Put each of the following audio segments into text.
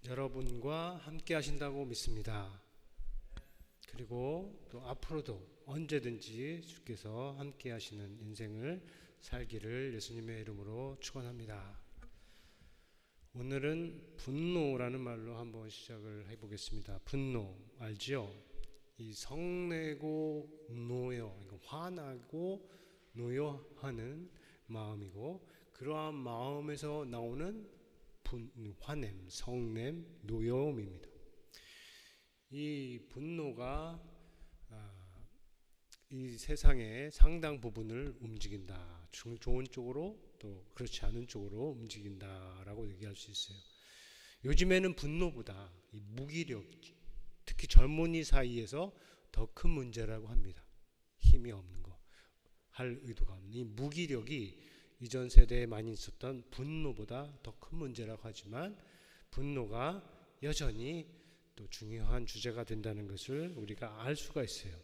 여러분과 함께 하신다고 믿습니다. 그리고 또 앞으로도 언제든지 주께서 함께 하시는 인생을 살기를 예수님의 이름으로 축원합니다. 오늘은 분노라는 말로 한번 시작을 해보겠습니다. 분노 알지요? 이 성내고 노여, 화나고 노여하는 마음이고, 그러한 마음에서 나오는 화냄, 성냄, 노여움입니다. 이 분노가 이 세상의 상당 부분을 움직인다. 좋은 쪽으로 또 그렇지 않은 쪽으로 움직인다라고 얘기할 수 있어요. 요즘에는 분노보다 이 무기력, 특히 젊은이 사이에서 더 큰 문제라고 합니다. 힘이 없는 거, 할 의도가 없는 이 무기력이 이전 세대에 많이 있었던 분노보다 더 큰 문제라고 하지만, 분노가 여전히 또 중요한 주제가 된다는 것을 우리가 알 수가 있어요.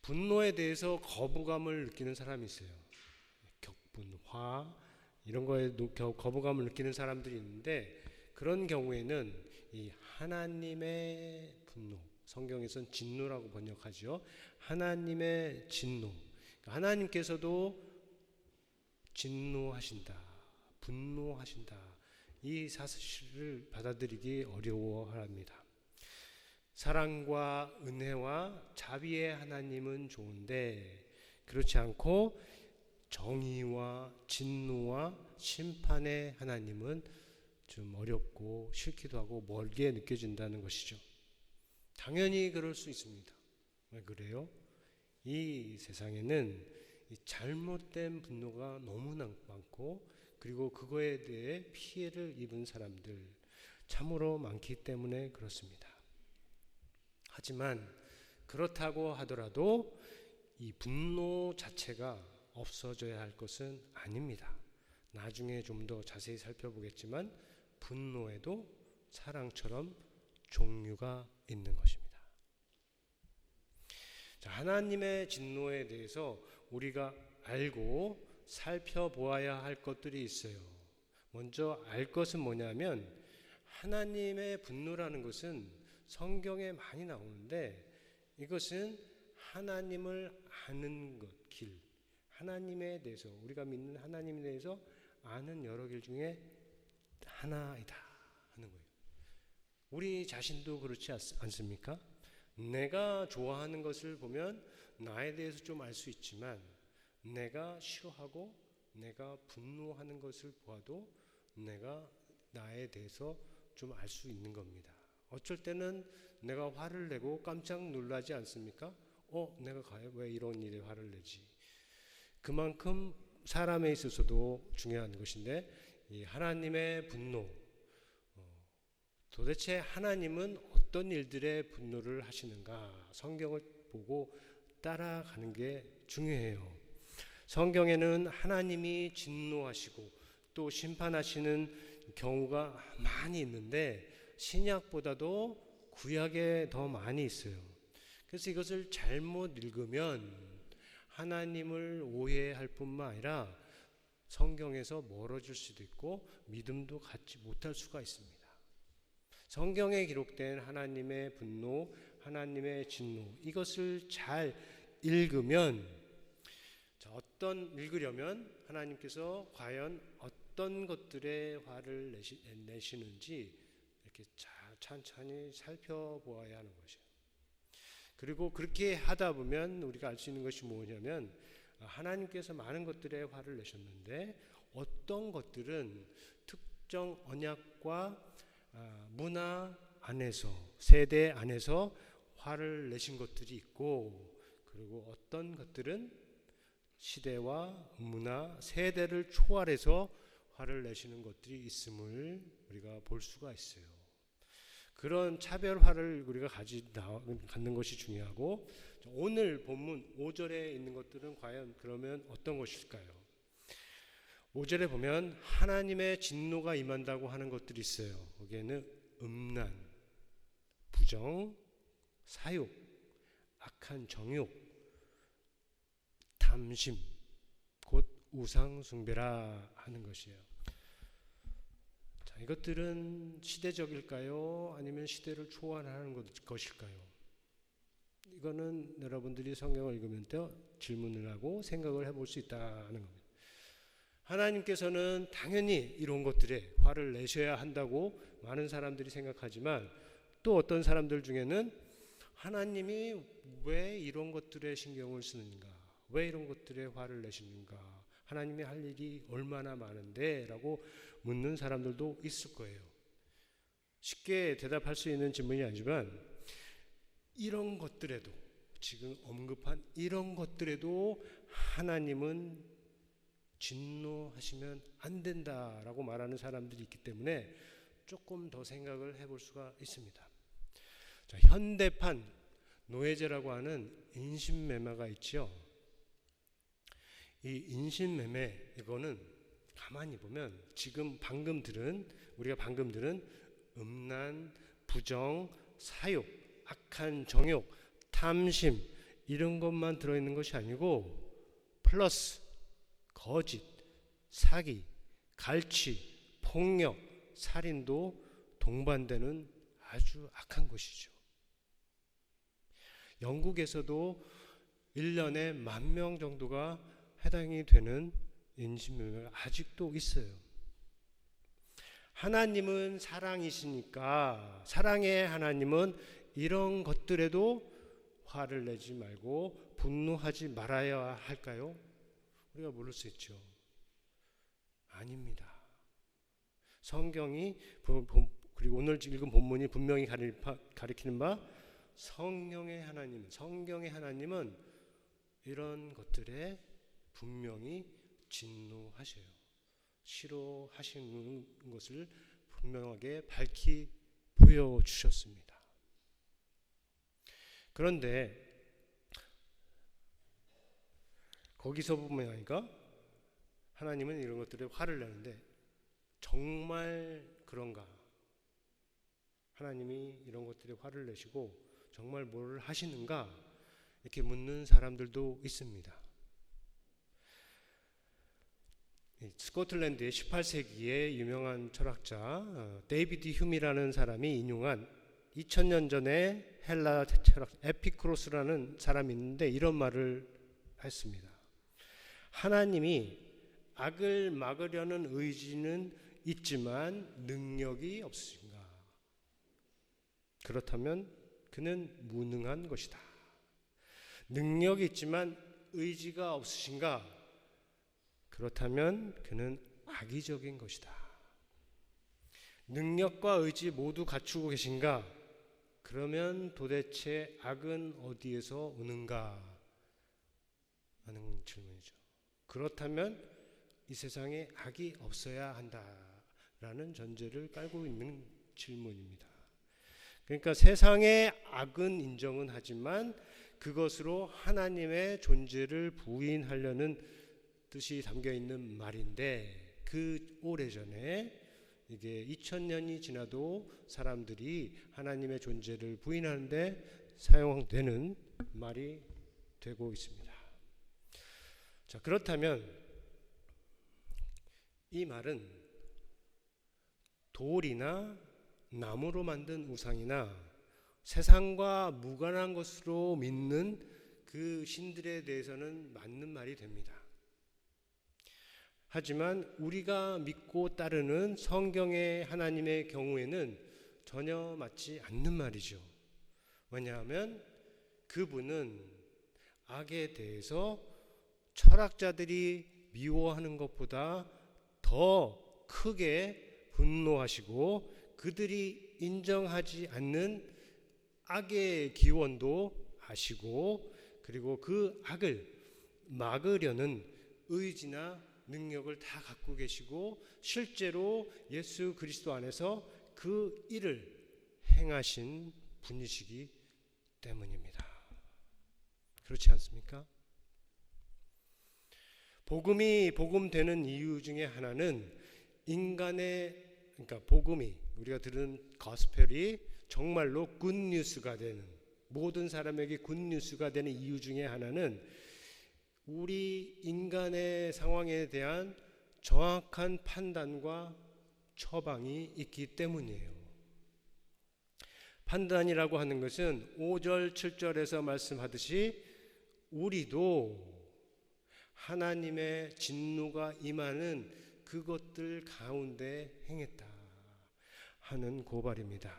분노에 대해서 거부감을 느끼는 사람이 있어요. 격분, 화 이런 거에 거부감을 느끼는 사람들이 있는데, 그런 경우에는 이 하나님의 분노, 성경에서는 진노라고 번역하죠. 하나님의 진노, 하나님께서도 진노하신다, 분노하신다, 이 사실을 받아들이기 어려워합니다. 사랑과 은혜와 자비의 하나님은 좋은데, 그렇지 않고 정의와 진노와 심판의 하나님은 좀 어렵고 싫기도 하고 멀게 느껴진다는 것이죠. 당연히 그럴 수 있습니다. 왜 그래요? 이 세상에는 이 잘못된 분노가 너무나 많고, 그리고 그거에 대해 피해를 입은 사람들 참으로 많기 때문에 그렇습니다. 하지만 그렇다고 하더라도 이 분노 자체가 없어져야 할 것은 아닙니다. 나중에 좀 더 자세히 살펴보겠지만, 분노에도 사랑처럼 종류가 있는 것입니다. 자, 하나님의 진노에 대해서 우리가 알고 살펴보아야 할 것들이 있어요. 먼저 알 것은 뭐냐면, 하나님의 분노라는 것은 성경에 많이 나오는데, 이것은 하나님을 아는 것, 길, 하나님에 대해서, 우리가 믿는 하나님에 대해서 아는 여러 길 중에 하나이다 하는 거예요. 우리 자신도 그렇지 않습니까? 내가 좋아하는 것을 보면 나에 대해서 좀 알 수 있지만, 내가 싫어하고 내가 분노하는 것을 보아도 내가 나에 대해서 좀 알 수 있는 겁니다. 어쩔 때는 내가 화를 내고 깜짝 놀라지 않습니까? 내가 왜 이런 일에 화를 내지? 그만큼 사람에 있어서도 중요한 것인데, 이 하나님의 분노, 도대체 하나님은 어떤 일들에 분노를 하시는가, 성경을 보고 따라가는 게 중요해요. 성경에는 하나님이 진노하시고 또 심판하시는 경우가 많이 있는데, 신약보다도 구약에 더 많이 있어요. 그래서 이것을 잘못 읽으면 하나님을 오해할 뿐만 아니라 성경에서 멀어질 수도 있고 믿음도 갖지 못할 수가 있습니다. 성경에 기록된 하나님의 분노, 하나님의 진노, 이것을 잘 읽으면, 읽으려면 하나님께서 과연 어떤 것들에 화를 내시는지 이렇게 천천히 살펴보아야 하는 것이에요. 그리고 그렇게 하다 보면 우리가 알 수 있는 것이 뭐냐면, 하나님께서 많은 것들에 화를 내셨는데, 어떤 것들은 특정 언약과 문화 안에서, 세대 안에서 화를 내신 것들이 있고, 그리고 어떤 것들은 시대와 문화, 세대를 초월해서 화를 내시는 것들이 있음을 우리가 볼 수가 있어요. 그런 차별화를 우리가 갖는 것이 중요하고, 오늘 본문 5절에 있는 것들은 과연 그러면 어떤 것일까요? 5절에 보면 하나님의 진노가 임한다고 하는 것들이 있어요. 거기에는 음란, 부정, 사욕, 악한 정욕, 탐심, 곧 우상 숭배라 하는 것이에요. 자, 이것들은 시대적일까요? 아니면 시대를 초월하는 것일까요? 이거는 여러분들이 성경을 읽으면 질문을 하고 생각을 해볼 수 있다는 겁니다. 하나님께서는 당연히 이런 것들에 화를 내셔야 한다고 많은 사람들이 생각하지만, 또 어떤 사람들 중에는 하나님이 왜 이런 것들에 신경을 쓰는가, 왜 이런 것들에 화를 내시는가, 하나님이 할 일이 얼마나 많은데 라고 묻는 사람들도 있을 거예요. 쉽게 대답할 수 있는 질문이 아니지만, 이런 것들에도, 지금 언급한 이런 것들에도 하나님은 진노하시면 안 된다라고 말하는 사람들이 있기 때문에 조금 더 생각을 해볼 수가 있습니다. 자, 현대판 노예제라고 하는 인신매매가 있죠. 이 인신매매, 이거는 가만히 보면 우리가 방금 들은 음란, 부정, 사욕, 악한 정욕, 탐심, 이런 것만 들어있는 것이 아니고 플러스 거짓, 사기, 갈취, 폭력, 살인도 동반되는 아주 악한 것이죠. 영국에서도 1년에 10,000명 정도가 해당이 되는 인신매매가 아직도 있어요. 하나님은 사랑이시니까, 사랑의 하나님은 이런 것들에도 화를 내지 말고 분노하지 말아야 할까요? 우리가 물을 수 있죠. 아닙니다. 성경이, 그리고 오늘 읽은 본문이 분명히 가리키는 바, 성경의 하나님은 이런 것들에 분명히 진노하셔요. 싫어하시는 것을 분명하게 밝히 보여주셨습니다. 그런데 거기서 보면 하나님은 이런 것들에 화를 내는데 정말 그런가? 하나님이 이런 것들에 화를 내시고 정말 뭘 하시는가? 이렇게 묻는 사람들도 있습니다. 스코틀랜드의 18세기의 유명한 철학자 데이비드 휴미라는 사람이 인용한 2000년 전에 헬라 철학 에피쿠로스라는 사람이 있는데 이런 말을 했습니다. 하나님이 악을 막으려는 의지는 있지만 능력이 없으신가? 그렇다면 그는 무능한 것이다. 능력이 있지만 의지가 없으신가? 그렇다면 그는 악의적인 것이다. 능력과 의지 모두 갖추고 계신가? 그러면 도대체 악은 어디에서 오는가? 하는 질문이죠. 그렇다면 이 세상에 악이 없어야 한다라는 전제를 깔고 있는 질문입니다. 그러니까 세상의 악은 인정은 하지만 그것으로 하나님의 존재를 부인하려는 뜻이 담겨 있는 말인데, 그 오래전에 이게 2000년이 지나도 사람들이 하나님의 존재를 부인하는데 사용되는 말이 되고 있습니다. 자, 그렇다면 이 말은 돌이나 나무로 만든 우상이나 세상과 무관한 것으로 믿는 그 신들에 대해서는 맞는 말이 됩니다. 하지만 우리가 믿고 따르는 성경의 하나님의 경우에는 전혀 맞지 않는 말이죠. 왜냐하면 그분은 악에 대해서 철학자들이 미워하는 것보다 더 크게 분노하시고, 그들이 인정하지 않는 악의 기원도 아시고, 그리고 그 악을 막으려는 의지나 능력을 다 갖고 계시고, 실제로 예수 그리스도 안에서 그 일을 행하신 분이시기 때문입니다. 그렇지 않습니까? 복음이 복음되는 이유 중에 하나는 복음이, 우리가 들은 거스펠이 정말로 굿뉴스가 되는, 모든 사람에게 굿뉴스가 되는 이유 중에 하나는 우리 인간의 상황에 대한 정확한 판단과 처방이 있기 때문이에요. 판단이라고 하는 것은 5절 7절에서 말씀하듯이 우리도 하나님의 진노가 임하는 그것들 가운데 행했다 하는 고발입니다.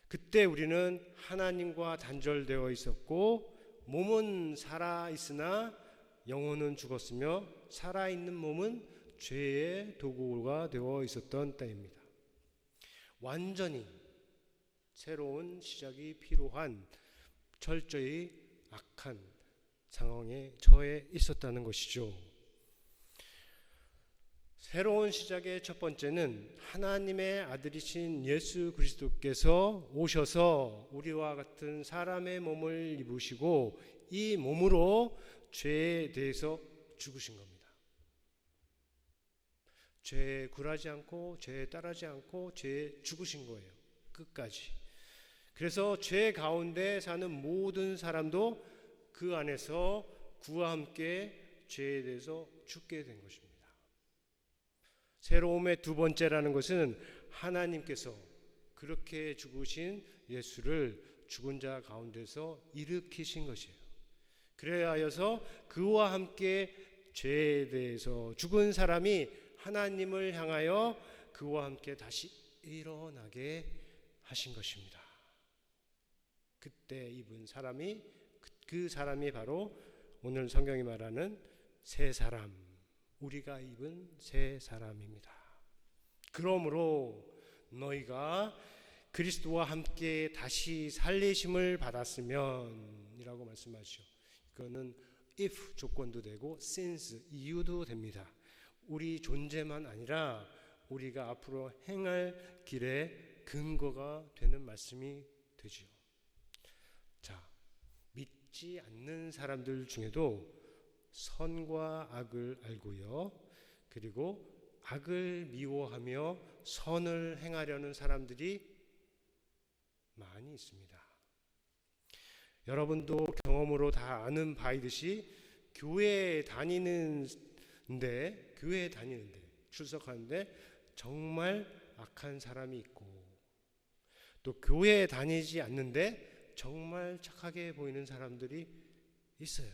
그때 우리는 하나님과 단절되어 있었고 몸은 살아 있으나 영혼은 죽었으며 살아있는 몸은 죄의 도구가 되어 있었던 때입니다. 완전히 새로운 시작이 필요한 철저히 악한 상황에 처해 있었다는 것이죠. 새로운 시작의 첫 번째는 하나님의 아들이신 예수 그리스도께서 오셔서 우리와 같은 사람의 몸을 입으시고 이 몸으로 죄에 대해서 죽으신 겁니다. 죄에 굴하지 않고 죄에 따르지 않고 죄에 죽으신 거예요. 끝까지. 그래서 죄 가운데 사는 모든 사람도 그 안에서 그와 함께 죄에 대해서 죽게 된 것입니다. 새로움의 두 번째라는 것은 하나님께서 그렇게 죽으신 예수를 죽은 자 가운데서 일으키신 것이에요. 그래야 하여서 그와 함께 죄에 대해서 죽은 사람이 하나님을 향하여 그와 함께 다시 일어나게 하신 것입니다. 그때 입은 사람이 그 사람이 바로 오늘 성경이 말하는 새 사람, 우리가 입은 새 사람입니다. 그러므로 너희가 그리스도와 함께 다시 살리심을 받았으면 이라고 말씀하시죠. 이거는 if 조건도 되고 since 이유도 됩니다. 우리 존재만 아니라 우리가 앞으로 행할 길에 근거가 되는 말씀이 되지요. 자, 믿지 않는 사람들 중에도 선과 악을 알고요. 그리고 악을 미워하며 선을 행하려는 사람들이 많이 있습니다. 여러분도 경험으로 다 아는 바이듯이 교회에 다니는데 출석하는데 정말 악한 사람이 있고 또 교회에 다니지 않는데 정말 착하게 보이는 사람들이 있어요.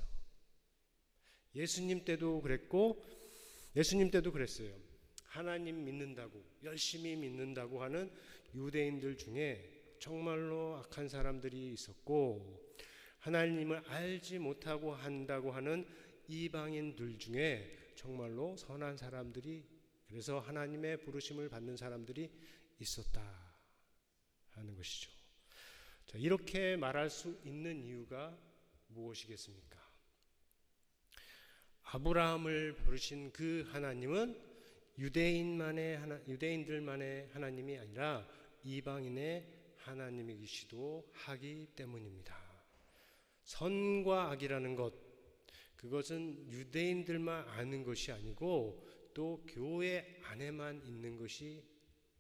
예수님 때도 그랬어요. 하나님 믿는다고 열심히 믿는다고 하는 유대인들 중에 정말로 악한 사람들이 있었고 하나님을 알지 못하고 한다고 하는 이방인들 중에 정말로 선한 사람들이 그래서 하나님의 부르심을 받는 사람들이 있었다 하는 것이죠. 자, 이렇게 말할 수 있는 이유가 무엇이겠습니까? 아브라함을 부르신 그 하나님은 유대인들만의 하나님이 아니라 이방인의 하나님이시기도 하기 때문입니다. 선과 악이라는 것, 그것은 유대인들만 아는 것이 아니고 또 교회 안에만 있는 것이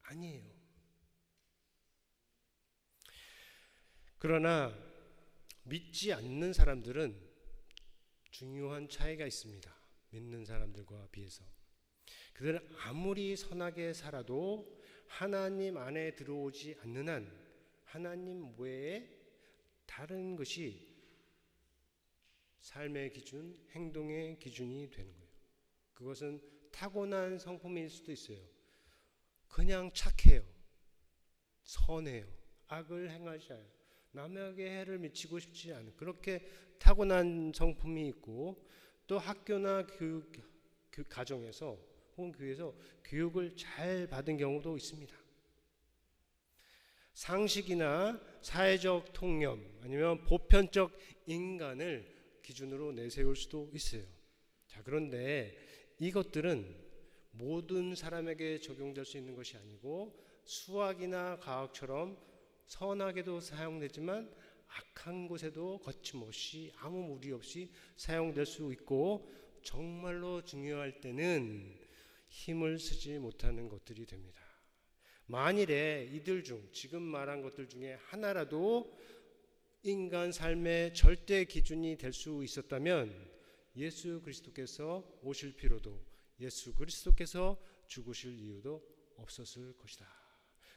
아니에요. 그러나 믿지 않는 사람들은 중요한 차이가 있습니다. 믿는 사람들과 비해서. 그들은 아무리 선하게 살아도 하나님 안에 들어오지 않는 한 하나님 외에 다른 것이 삶의 기준, 행동의 기준이 되는 거예요. 그것은 타고난 성품일 수도 있어요. 그냥 착해요. 선해요. 악을 행하지 않아요. 남에게 해를 미치고 싶지 않아요. 그렇게 타고난 성품이 있고 또 학교나 가정에서 혹은 교회에서 교육을 잘 받은 경우도 있습니다. 상식이나 사회적 통념 아니면 보편적 인간을 기준으로 내세울 수도 있어요. 자, 그런데 이것들은 모든 사람에게 적용될 수 있는 것이 아니고 수학이나 과학처럼 선하게도 사용되지만 악한 곳에도 거침없이 아무 무리 없이 사용될 수 있고 정말로 중요할 때는 힘을 쓰지 못하는 것들이 됩니다. 만일에 이들 중 지금 말한 것들 중에 하나라도 인간 삶의 절대 기준이 될 수 있었다면 예수 그리스도께서 오실 필요도 예수 그리스도께서 죽으실 이유도 없었을 것이다.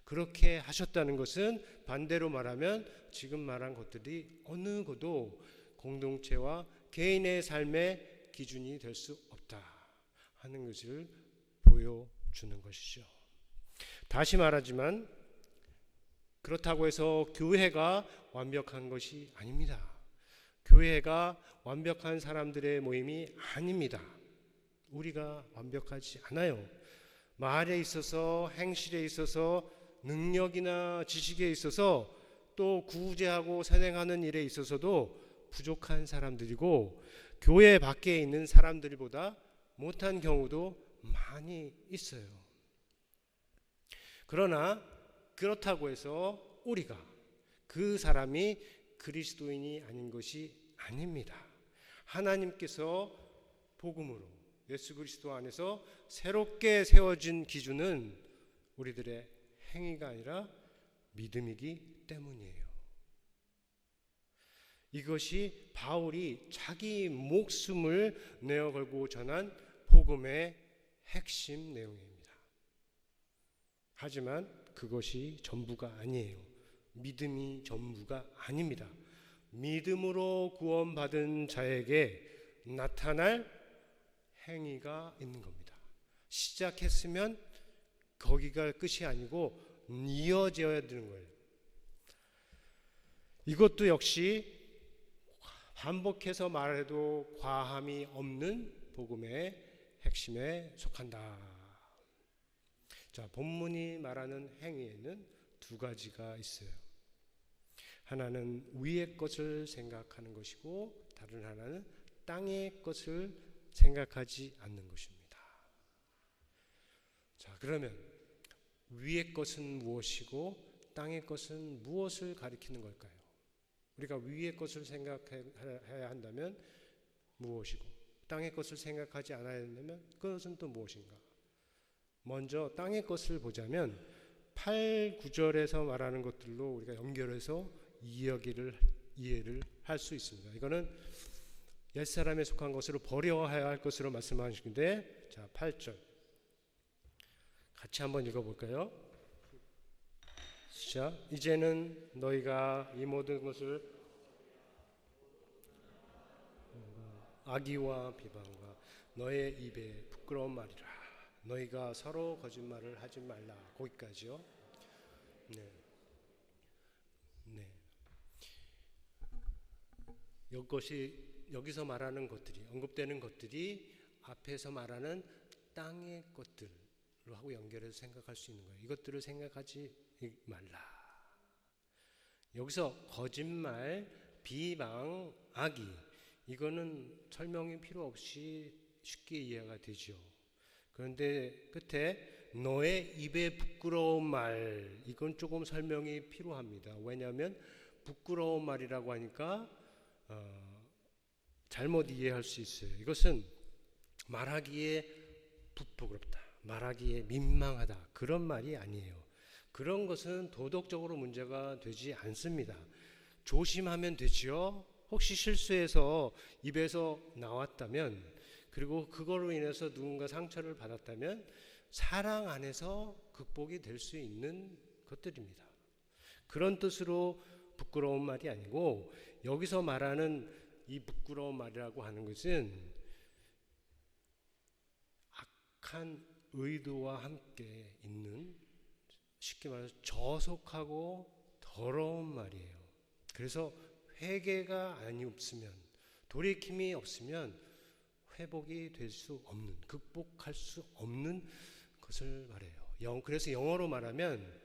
그렇게 하셨다는 것은 반대로 말하면 지금 말한 것들이 어느 것도 공동체와 개인의 삶의 기준이 될 수 없다 하는 것을 보여주는 것이죠. 다시 말하지만 그렇다고 해서 교회가 완벽한 것이 아닙니다. 교회가 완벽한 사람들의 모임이 아닙니다. 우리가 완벽하지 않아요. 말에 있어서, 행실에 있어서, 능력이나 지식에 있어서, 또 구제하고 선행하는 일에 있어서도 부족한 사람들이고, 교회 밖에 있는 사람들보다 못한 경우도 많이 있어요. 그러나 그렇다고 해서 우리가 그 사람이 그리스도인이 아닌 것이 아닙니다. 하나님께서 복음으로 예수 그리스도 안에서 새롭게 세워진 기준은 우리들의 행위가 아니라 믿음이기 때문이에요. 이것이 바울이 자기 목숨을 내어 걸고 전한 복음의 핵심 내용입니다. 하지만 그것이 전부가 아니에요. 믿음이 전부가 아닙니다. 믿음으로 구원받은 자에게 나타날 행위가 있는 겁니다. 시작했으면 거기가 끝이 아니고 이어져야 되는 거예요. 이것도 역시 반복해서 말해도 과함이 없는 복음의 핵심에 속한다. 자, 본문이 말하는 행위에는 두 가지가 있어요. 하나는 위의 것을 생각하는 것이고 다른 하나는 땅의 것을 생각하지 않는 것입니다. 자, 그러면 위의 것은 무엇이고 땅의 것은 무엇을 가리키는 걸까요? 우리가 위의 것을 생각해야 한다면 무엇이고 땅의 것을 생각하지 않아야 한다면 그것은 또 무엇인가? 먼저 땅의 것을 보자면 8, 9절에서 말하는 것들로 우리가 연결해서 이해를 할 수 있습니다. 이거는 옛사람에 속한 것으로 버려야 할 것으로 말씀하시는데, 자, 8절 같이 한번 읽어볼까요? 시작. 이제는 너희가 이 모든 것을 악의와 비방과 너의 입에 부끄러운 말이라. 너희가 서로 거짓말을 하지 말라. 거기까지요. 네. 여기서 말하는 것들이, 언급되는 것들이 앞에서 말하는 땅의 것들로 하고 연결해서 생각할 수 있는 거예요. 이것들을 생각하지 말라. 여기서 거짓말, 비방, 악의, 이거는 설명이 필요 없이 쉽게 이해가 되죠. 그런데 끝에 너의 입에 부끄러운 말, 이건 조금 설명이 필요합니다. 왜냐하면 부끄러운 말이라고 하니까 잘못 이해할 수 있어요. 이것은 말하기에 부끄럽다, 말하기에 민망하다, 그런 말이 아니에요. 그런 것은 도덕적으로 문제가 되지 않습니다. 조심하면 되지요. 혹시 실수해서 입에서 나왔다면, 그리고 그걸로 인해서 누군가 상처를 받았다면 사랑 안에서 극복이 될 수 있는 것들입니다. 그런 뜻으로 부끄러운 말이 아니고, 여기서 말하는 이 부끄러운 말이라고 하는 것은 악한 의도와 함께 있는, 쉽게 말해서 저속하고 더러운 말이에요. 그래서 회개가 없으면, 돌이킴이 없으면 회복이 될 수 없는, 극복할 수 없는 것을 말해요. 그래서 영어로 말하면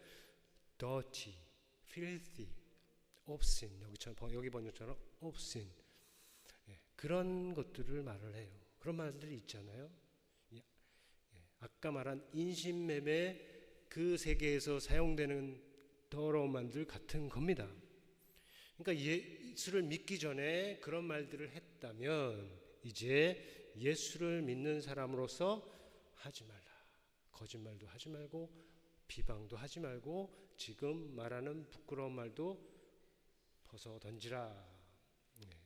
dirty, filthy, obscene, 여기 번역처럼 obscene, 그런 것들을 말을 해요. 그런 말들이 있잖아요. 아까 말한 인신매매, 그 세계에서 사용되는 더러운 말들 같은 겁니다. 그러니까 예수를 믿기 전에 그런 말들을 했다면 이제 예수를 믿는 사람으로서 하지 말라. 거짓말도 하지 말고 비방도 하지 말고 지금 말하는 부끄러운 말도 벗어 던지라.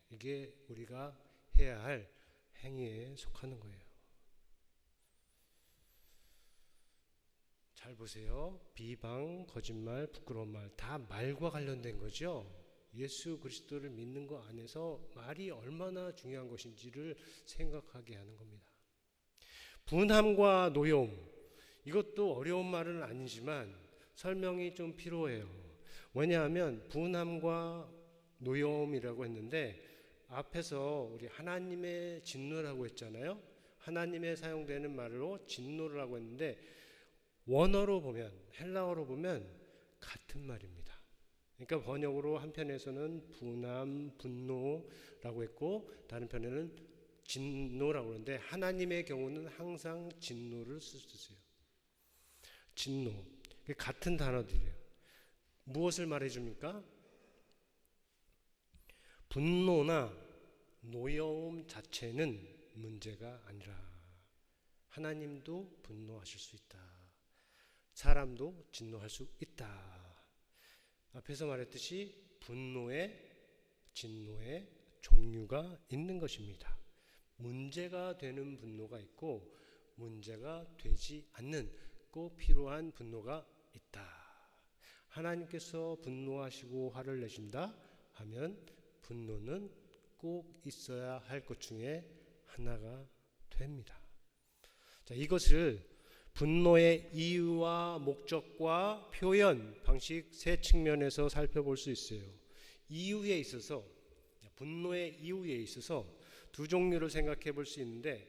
이게 우리가 해야 할 행위에 속하는 거예요. 잘 보세요. 비방, 거짓말, 부끄러운 말, 다 말과 관련된 거죠. 예수 그리스도를 믿는 것 안에서 말이 얼마나 중요한 것인지를 생각하게 하는 겁니다. 분함과 노여움, 이것도 어려운 말은 아니지만 설명이 좀 필요해요. 왜냐하면 분함과 노여움이라고 했는데 앞에서 우리 하나님의 진노라고 했잖아요. 하나님의 사용되는 말로 진노라고 했는데 원어로 보면, 헬라어로 보면 같은 말입니다. 그러니까 번역으로 한편에서는 분함, 분노라고 했고 다른 편에는 진노라고 하는데 하나님의 경우는 항상 진노를 쓰세요. 진노. 같은 단어들이에요. 무엇을 말해줍니까? 분노나 노여움 자체는 문제가 아니라 하나님도 분노하실 수 있다. 사람도 진노할 수 있다. 앞에서 말했듯이 분노의, 진노의 종류가 있는 것입니다. 문제가 되는 분노가 있고 문제가 되지 않는 꼭 필요한 분노가 있다. 하나님께서 분노하시고 화를 내신다 하면 분노는 꼭 있어야 할 것 중에 하나가 됩니다. 자, 이것을 분노의 이유와 목적과 표현 방식 세 측면에서 살펴볼 수 있어요. 이유에 있어서, 분노의 이유에 있어서 두 종류를 생각해 볼 수 있는데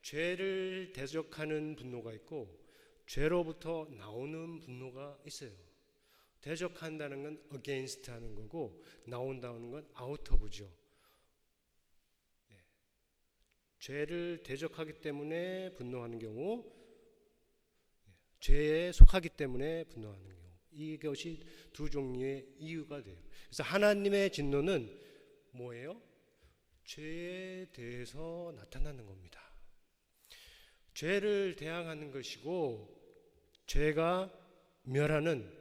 죄를 대적하는 분노가 있고 죄로부터 나오는 분노가 있어요. 대적한다는 건 against 하는 거고 나온다는 건 out of죠. 죄를 대적하기 때문에 분노하는 경우, 죄에 속하기 때문에 분노하는 경우, 이것이 두 종류의 이유가 돼요. 그래서 하나님의 진노는 뭐예요? 죄에 대해서 나타나는 겁니다. 죄를 대항하는 것이고 죄가 멸하는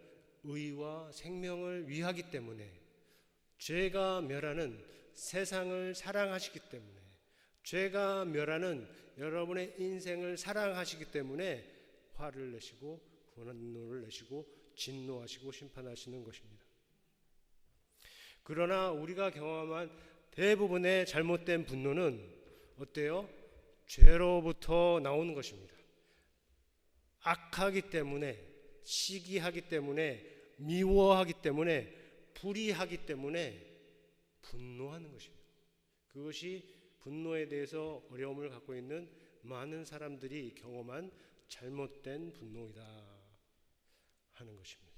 의와 생명을 위하기 때문에, 죄가 멸하는 세상을 사랑하시기 때문에, 죄가 멸하는 여러분의 인생을 사랑하시기 때문에 화를 내시고 분노를 내시고 진노하시고 심판하시는 것입니다. 그러나 우리가 경험한 대부분의 잘못된 분노는 어때요? 죄로부터 나오는 것입니다. 악하기 때문에, 시기하기 때문에, 미워하기 때문에, 불의하기 때문에 분노하는 것입니다. 그것이 분노에 대해서 어려움을 갖고 있는 많은 사람들이 경험한 잘못된 분노이다 하는 것입니다.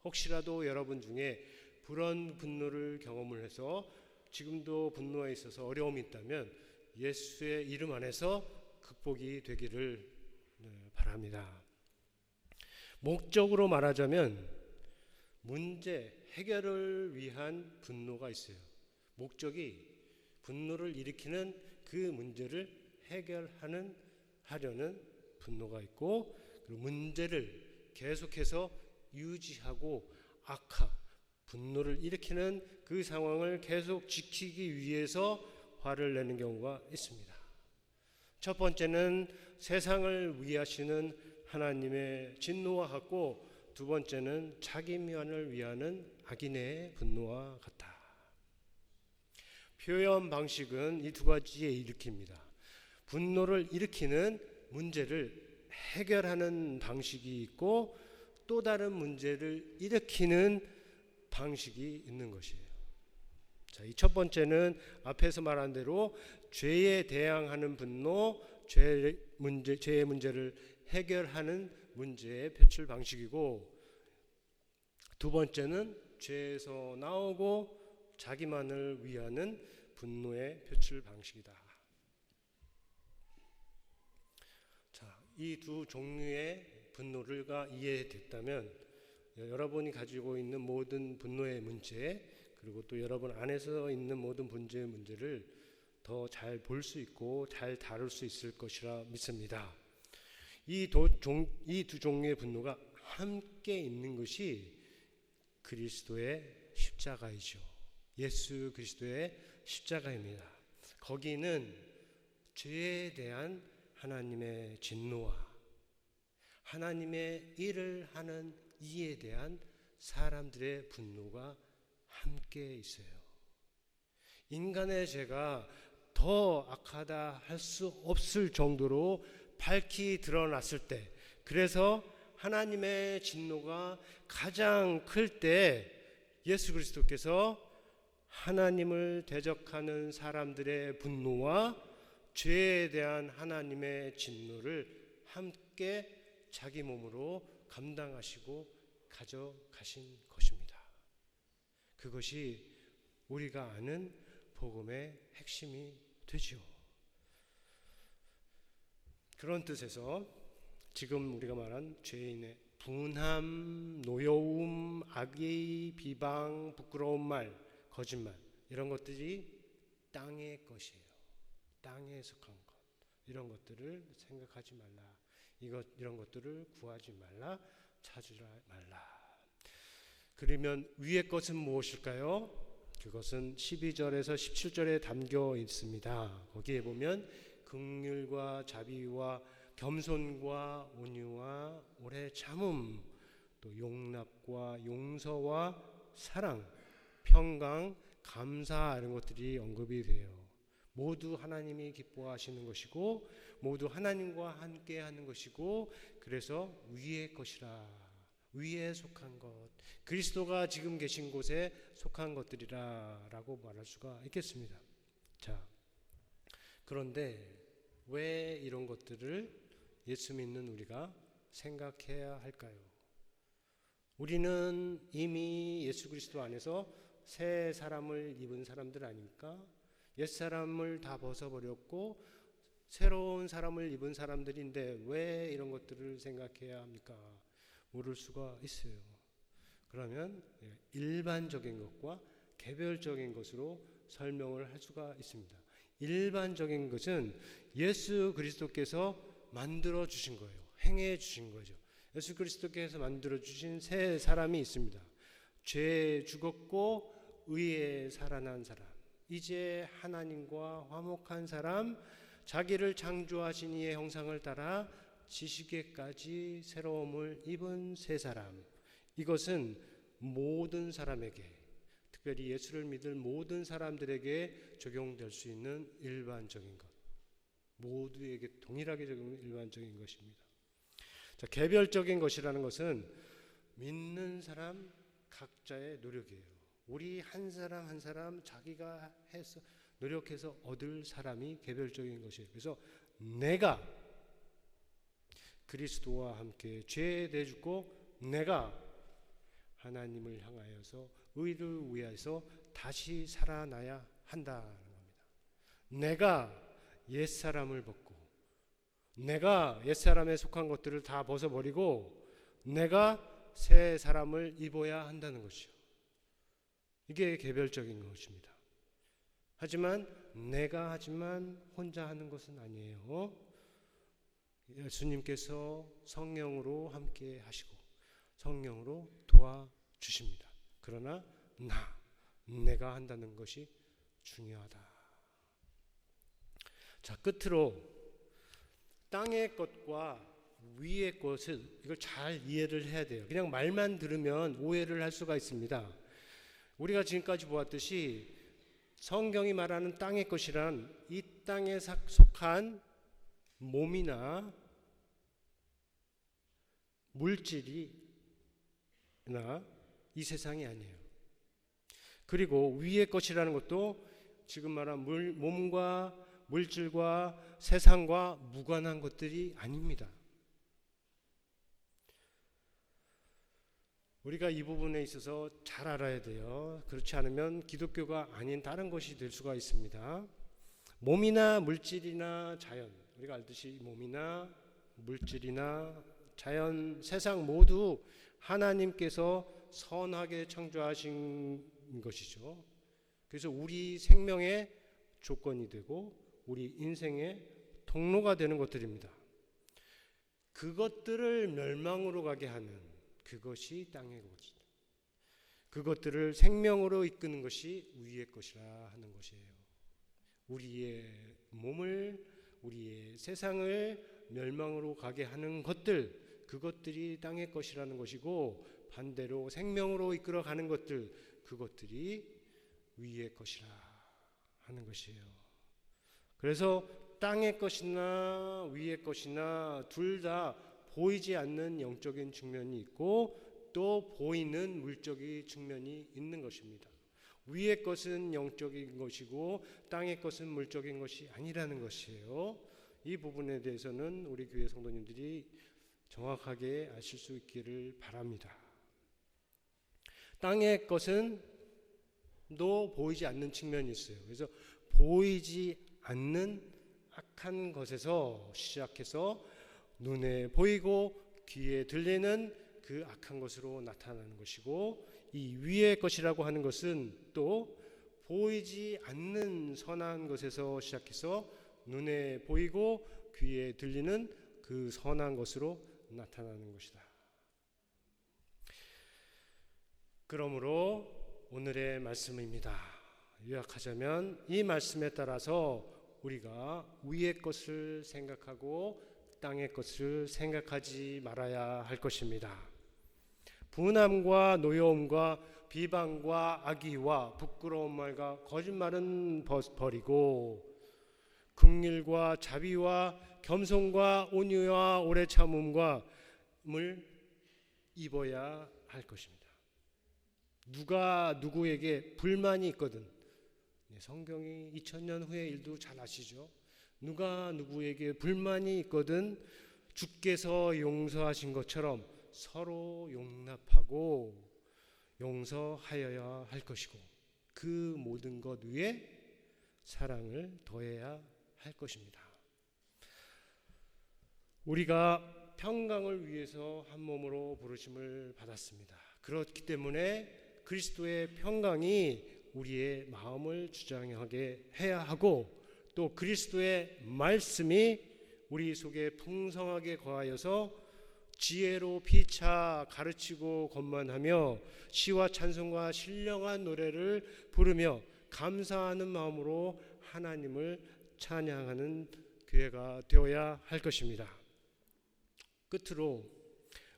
혹시라도 여러분 중에 그런 분노를 경험을 해서 지금도 분노에 있어서 어려움이 있다면 예수의 이름 안에서 극복이 되기를 바랍니다. 목적으로 말하자면 문제 해결을 위한 분노가 있어요. 목적이 분노를 일으키는 그 문제를 해결하는 하려는 분노가 있고, 그리고 문제를 계속해서 유지하고 분노를 일으키는 그 상황을 계속 지키기 위해서 화를 내는 경우가 있습니다. 첫 번째는 세상을 위하시는 하나님의 진노와 같고, 두 번째는 자기만을 위하는 악인의 분노와 같다. 표현 방식은 이 두 가지에 일으킵니다. 분노를 일으키는 문제를 해결하는 방식이 있고 또 다른 문제를 일으키는 방식이 있는 것이에요. 자, 이 첫 번째는 앞에서 말한 대로 죄에 대항하는 분노, 죄의 문제를 해결하는 문제의 표출 방식이고, 두 번째는 죄에서 나오고 자기만을 위하는 분노의 표출 방식이다. 자, 이 두 종류의 분노가 이해됐다면 여러분이 가지고 있는 모든 분노의 문제, 그리고 또 여러분 안에서 있는 모든 분노의 문제를 더 잘 볼 수 있고 잘 다룰 수 있을 것이라 믿습니다. 이 두 종류의 분노가 함께 있는 것이 그리스도의 십자가이죠. 예수 그리스도의 십자가입니다. 거기는 죄에 대한 하나님의 진노와 하나님의 일을 하는 이에 대한 사람들의 분노가 함께 있어요. 인간의 죄가 더 악하다 할 수 없을 정도로 밝히 드러났을 때, 그래서 하나님의 진노가 가장 클 때 예수 그리스도께서 하나님을 대적하는 사람들의 분노와 죄에 대한 하나님의 진노를 함께 자기 몸으로 감당하시고 가져가신 것입니다. 그것이 우리가 아는 복음의 핵심이 되죠. 그런 뜻에서 지금 우리가 말한 죄인의 분함, 노여움, 악의, 비방, 부끄러운 말, 거짓말, 이런 것들이 땅의 것이에요. 땅에 속한 것. 이런 것들을 생각하지 말라. 이런 것들을 구하지 말라. 찾으라 말라. 그러면 위의 것은 무엇일까요? 그것은 12절에서 17절에 담겨 있습니다. 거기에 보면 긍휼과 자비와 겸손과 온유와 오래 참음, 또 용납과 용서와 사랑, 평강, 감사, 이런 것들이 언급이 돼요. 모두 하나님이 기뻐하시는 것이고 모두 하나님과 함께 하는 것이고, 그래서 위의 것이라, 위에 속한 것, 그리스도가 지금 계신 곳에 속한 것들이라 라고 말할 수가 있겠습니다. 자, 그런데 왜 이런 것들을 예수 믿는 우리가 생각해야 할까요? 우리는 이미 예수 그리스도 안에서 새 사람을 입은 사람들 아닙니까? 옛사람을 다 벗어버렸고 새로운 사람을 입은 사람들인데 왜 이런 것들을 생각해야 합니까? 모를 수가 있어요. 그러면 일반적인 것과 개별적인 것으로 설명을 할 수가 있습니다. 일반적인 것은 예수 그리스도께서 만들어 주신 거예요. 행해 주신 거죠. 예수 그리스도께서 만들어 주신 새 사람이 있습니다. 죄에 죽었고 의에 살아난 사람, 이제 하나님과 화목한 사람, 자기를 창조하신 이의 형상을 따라 지식에까지 새로움을 입은 새 사람. 이것은 모든 사람에게, 특별히 예수를 믿을 모든 사람들에게 적용될 수 있는 일반적인 것, 모두에게 동일하게 적용되는 일반적인 것입니다. 자, 개별적인 것이라는 것은 믿는 사람 각자의 노력이에요. 우리 한 사람 한 사람 자기가 해서 노력해서 얻을 사람이 개별적인 것이에요. 그래서 내가 그리스도와 함께 죄에 대해 죽고 내가 하나님을 향하여서 의를 위하여서 다시 살아나야 한다는 겁니다. 내가 옛사람을 벗고 내가 옛사람에 속한 것들을 다 벗어버리고 내가 새 사람을 입어야 한다는 것이죠. 이게 개별적인 것입니다. 하지만 혼자 하는 것은 아니에요. 예수님께서 성령으로 함께 하시고 성령으로 도와주십니다. 그러나 내가 한다는 것이 중요하다. 자, 끝으로 땅의 것과 위의 것을, 이걸 잘 이해를 해야 돼요. 그냥 말만 들으면 오해를 할 수가 있습니다. 우리가 지금까지 보았듯이 성경이 말하는 땅의 것이란 이 땅에 속한 몸이나 물질이나 이 세상이 아니에요. 그리고 위의 것이라는 것도 지금 말한 몸과 물질과 세상과 무관한 것들이 아닙니다. 우리가 이 부분에 있어서 잘 알아야 돼요. 그렇지 않으면 기독교가 아닌 다른 것이 될 수가 있습니다. 몸이나 물질이나 자연, 우리가 알듯이 몸이나 물질이나 자연, 세상 모두 하나님께서 선하게 창조하신 것이죠. 그래서 우리 생명의 조건이 되고 우리 인생의 통로가 되는 것들입니다. 그것들을 멸망으로 가게 하는 그것이 땅의 것이다. 그것들을 생명으로 이끄는 것이 위의 것이라 하는 것이에요. 우리의 몸을, 우리의 세상을 멸망으로 가게 하는 것들, 그것들이 땅의 것이라는 것이고, 반대로 생명으로 이끌어가는 것들, 그것들이 위의 것이라 하는 것이에요. 그래서 땅의 것이나 위의 것이나 둘 다 보이지 않는 영적인 측면이 있고 또 보이는 물적인 측면이 있는 것입니다. 위의 것은 영적인 것이고 땅의 것은 물적인 것이 아니라는 것이에요. 이 부분에 대해서는 우리 교회 성도님들이 정확하게 아실 수 있기를 바랍니다. 땅의 것은 또 보이지 않는 측면이 있어요. 그래서 보이지 않는 악한 것에서 시작해서 눈에 보이고 귀에 들리는 그 악한 것으로 나타나는 것이고, 이 위의 것이라고 하는 것은 또 보이지 않는 선한 것에서 시작해서 눈에 보이고 귀에 들리는 그 선한 것으로 나타나는 것이다. 그러므로 오늘의 말씀입니다. 요약하자면 이 말씀에 따라서 우리가 위의 것을 생각하고 땅의 것을 생각하지 말아야 할 것입니다. 분함과 노여움과 비방과 악의와 부끄러운 말과 거짓말은 버리고 긍휼과 자비와 겸손과 온유와 오래 참음과 을 입어야 할 것입니다. 누가 누구에게 불만이 있거든, 성경이 2000년 후의 일도 잘 아시죠? 누가 누구에게 불만이 있거든 주께서 용서하신 것처럼 서로 용납하고 용서하여야 할 것이고, 그 모든 것 위에 사랑을 더해야 할 것입니다. 우리가 평강을 위해서 한 몸으로 부르심을 받았습니다. 그렇기 때문에 그리스도의 평강이 우리의 마음을 주장하게 해야 하고, 또 그리스도의 말씀이 우리 속에 풍성하게 거하여서 지혜로 피차 가르치고 권만하며 시와 찬송과 신령한 노래를 부르며 감사하는 마음으로 하나님을 찬양하는 교회가 되어야 할 것입니다. 끝으로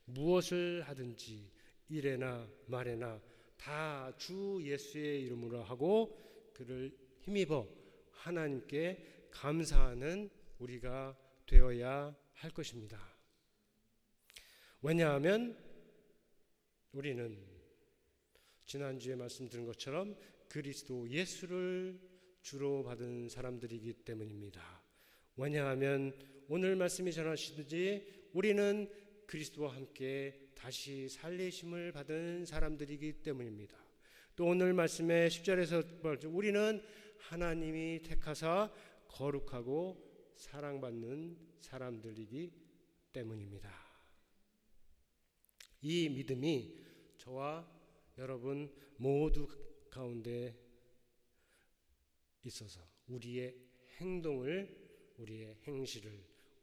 무엇을 하든지 일에나 말에나 다 주 예수의 이름으로 하고 그를 힘입어 하나님께 감사하는 우리가 되어야 할 것입니다. 왜냐하면 우리는 지난주에 말씀드린 것처럼 그리스도 예수를 주로 받은 사람들이기 때문입니다. 왜냐하면 오늘 말씀이 전하시듯이 우리는 그리스도와 함께 다시 살리심을 받은 사람들이기 때문입니다. 또 오늘 말씀의 10절에서 우리는 하나님이 택하사 거룩하고 사랑받는 사람들이기 때문입니다. 이 믿음이 저와 여러분 모두 가운데 있어서 우리의 행동을, 우리의 행실을,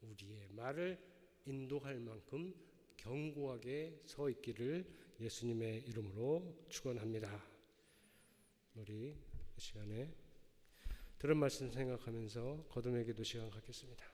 우리의 말을 인도할 만큼 견고하게 서 있기를 예수님의 이름으로 축원합니다. 우리 이 시간에 들은 말씀 생각하면서 거듭의 기도 시간 갖겠습니다.